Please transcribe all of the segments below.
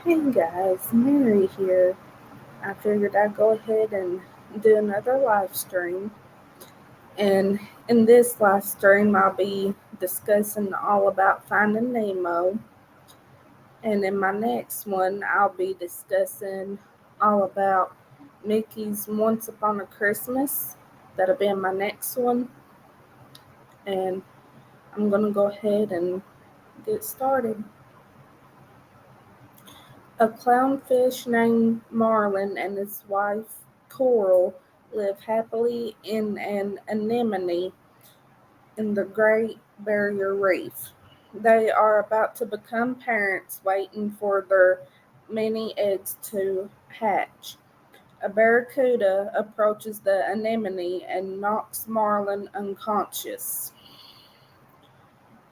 Hey guys, Mary here. I figured I'd go ahead and do another live stream. And in this live stream, I'll be discussing all about Finding Nemo. And in my next one, I'll be discussing all about Mickey's Once Upon a Christmas. That'll be in my next one. And I'm going to go ahead and get started. A clownfish named Marlin and his wife Coral live happily in an anemone in the Great Barrier Reef. They are about to become parents, waiting for their many eggs to hatch. A barracuda approaches the anemone and knocks Marlin unconscious.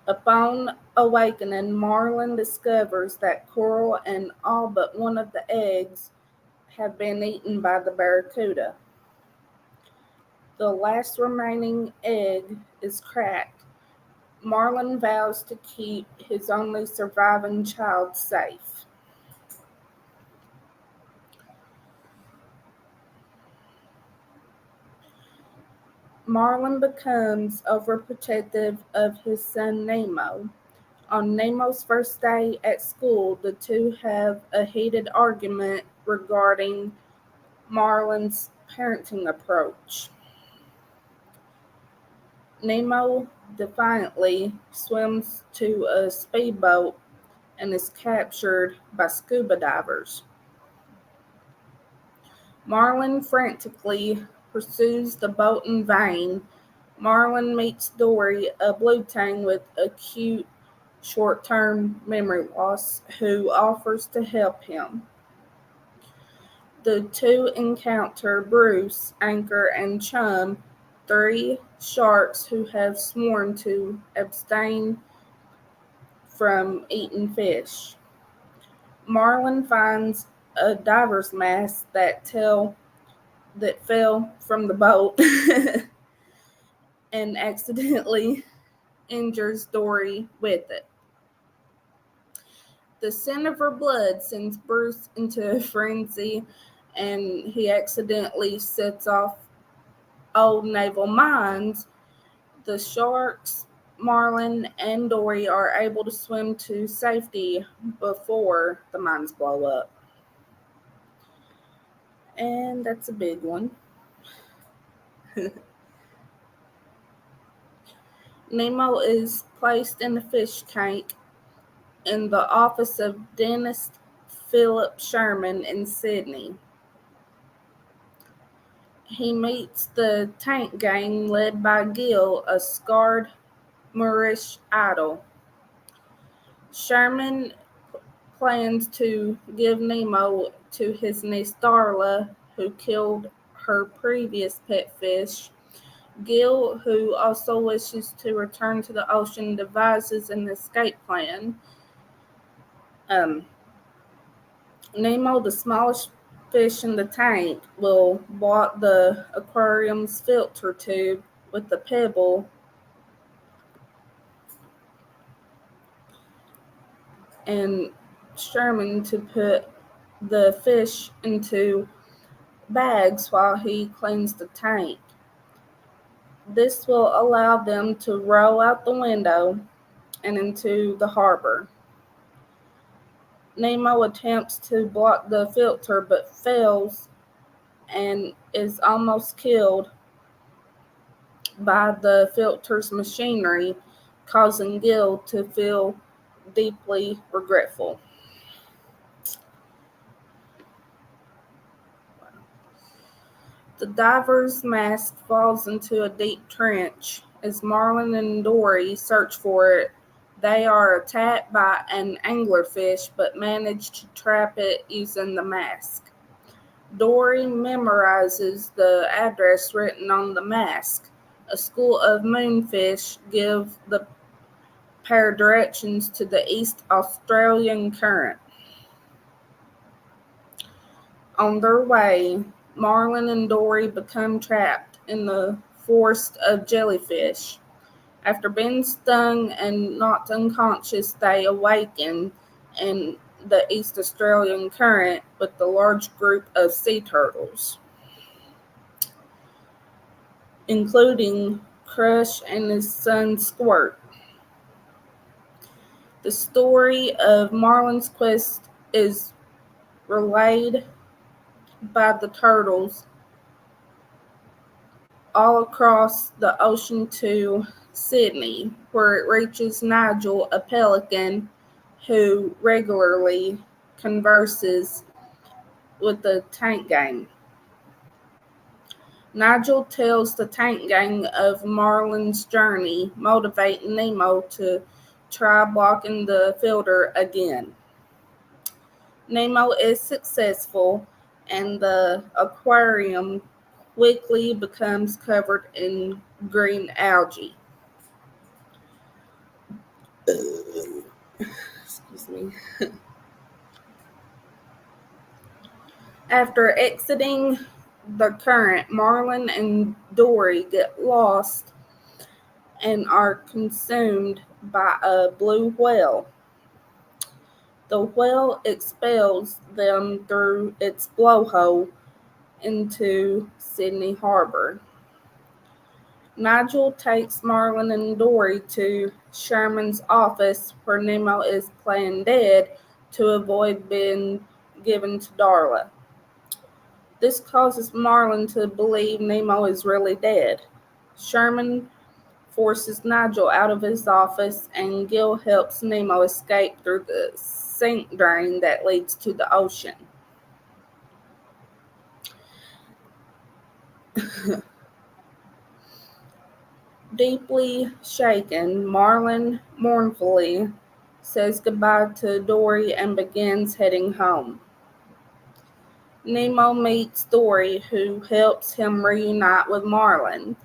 Upon awakening, Marlin discovers that Coral and all but one of the eggs have been eaten by the barracuda. The last remaining egg is cracked. Marlin vows to keep his only surviving child safe. Marlin becomes overprotective of his son Nemo. On Nemo's first day at school, the two have a heated argument regarding Marlin's parenting approach. Nemo defiantly swims to a speedboat and is captured by scuba divers. Marlin frantically pursues the boat in vain. Marlin meets Dory, a blue tang with acute short-term memory loss, who offers to help him. The two encounter Bruce, Anchor, and Chum, three sharks who have sworn to abstain from eating fish. Marlin finds a diver's mask that fell from the boat and accidentally injures Dory with it. The scent of her blood sends Bruce into a frenzy, and he accidentally sets off old naval mines. The sharks, Marlin, and Dory are able to swim to safety before the mines blow up. And that's a big one. Nemo is placed in a fish tank in the office of dentist Philip Sherman in Sydney. He meets the tank gang led by Gil, a scarred Moorish idol. Sherman plans to give Nemo to his niece Darla, who killed her previous pet fish. Gil, who also wishes to return to the ocean, devises an escape plan. Nemo, the smallest fish in the tank, will block the aquarium's filter tube with a pebble and Sherman to put the fish into bags while he cleans the tank. This will allow them to row out the window and into the harbor. Nemo attempts to block the filter but fails and is almost killed by the filter's machinery, causing Gil to feel deeply regretful. The diver's mask falls into a deep trench. As Marlin and Dory search for it, they are attacked by an anglerfish but manage to trap it using the mask. Dory memorizes the address written on the mask. A school of moonfish give the pair directions to the East Australian current. On their way, Marlin and Dory become trapped in the forest of jellyfish. After being stung and knocked unconscious, they awaken, and the East Australian current with a large group of sea turtles, including Crush and his son Squirt. The story of Marlin's quest is relayed by the turtles all across the ocean to Sydney, where it reaches Nigel, a pelican who regularly converses with the Tank Gang. Nigel tells the Tank Gang of Marlin's journey, motivating Nemo to try blocking the filter again. Nemo is successful, and the aquarium quickly becomes covered in green algae. Excuse me. After exiting the current, Marlin and Dory get lost and are consumed by a blue whale. The whale expels them through its blowhole into Sydney Harbor. Nigel takes Marlin and Dory to Sherman's office, where Nemo is playing dead to avoid being given to Darla. This causes Marlin to believe Nemo is really dead. Sherman forces Nigel out of his office, and Gil helps Nemo escape through the sink drain that leads to the ocean. Deeply shaken, Marlin mournfully says goodbye to Dory and begins heading home. Nemo meets Dory, who helps him reunite with Marlin.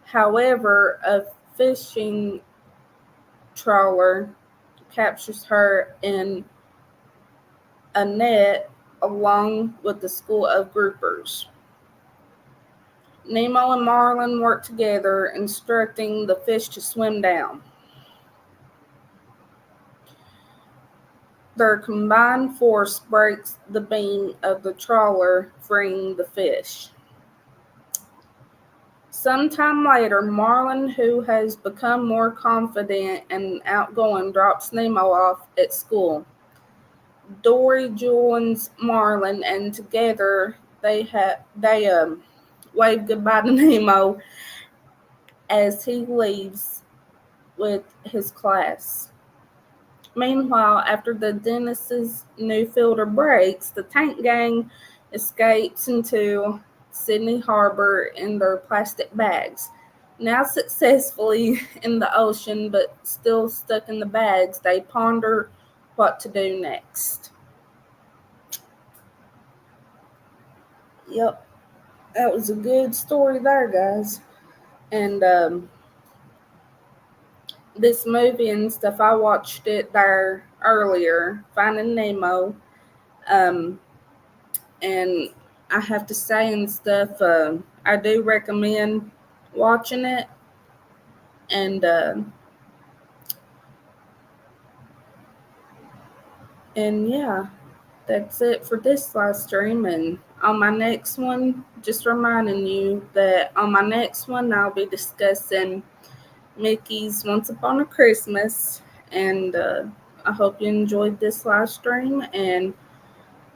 However, a fishing trawler captures her in a net along with a school of groupers. Nemo and Marlin work together, instructing the fish to swim down. Their combined force breaks the beam of the trawler, freeing the fish. Sometime later, Marlin, who has become more confident and outgoing, drops Nemo off at school. Dory joins Marlin, and together they wave goodbye to Nemo as he leaves with his class. Meanwhile, after the dentist's new filter breaks, the Tank Gang escapes into Sydney Harbor in their plastic bags. Now successfully in the ocean, but still stuck in the bags, they ponder what to do next. Yep, that was a good story there, guys. And this movie and stuff, I watched it there earlier, Finding Nemo. And I have to say and stuff, I do recommend watching it. And yeah, that's it for this live stream. And on my next one, just reminding you that on my next one, I'll be discussing Mickey's Once Upon a Christmas. And I hope you enjoyed this live stream, and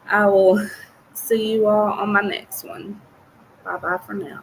I will see you all on my next one. Bye-bye for now.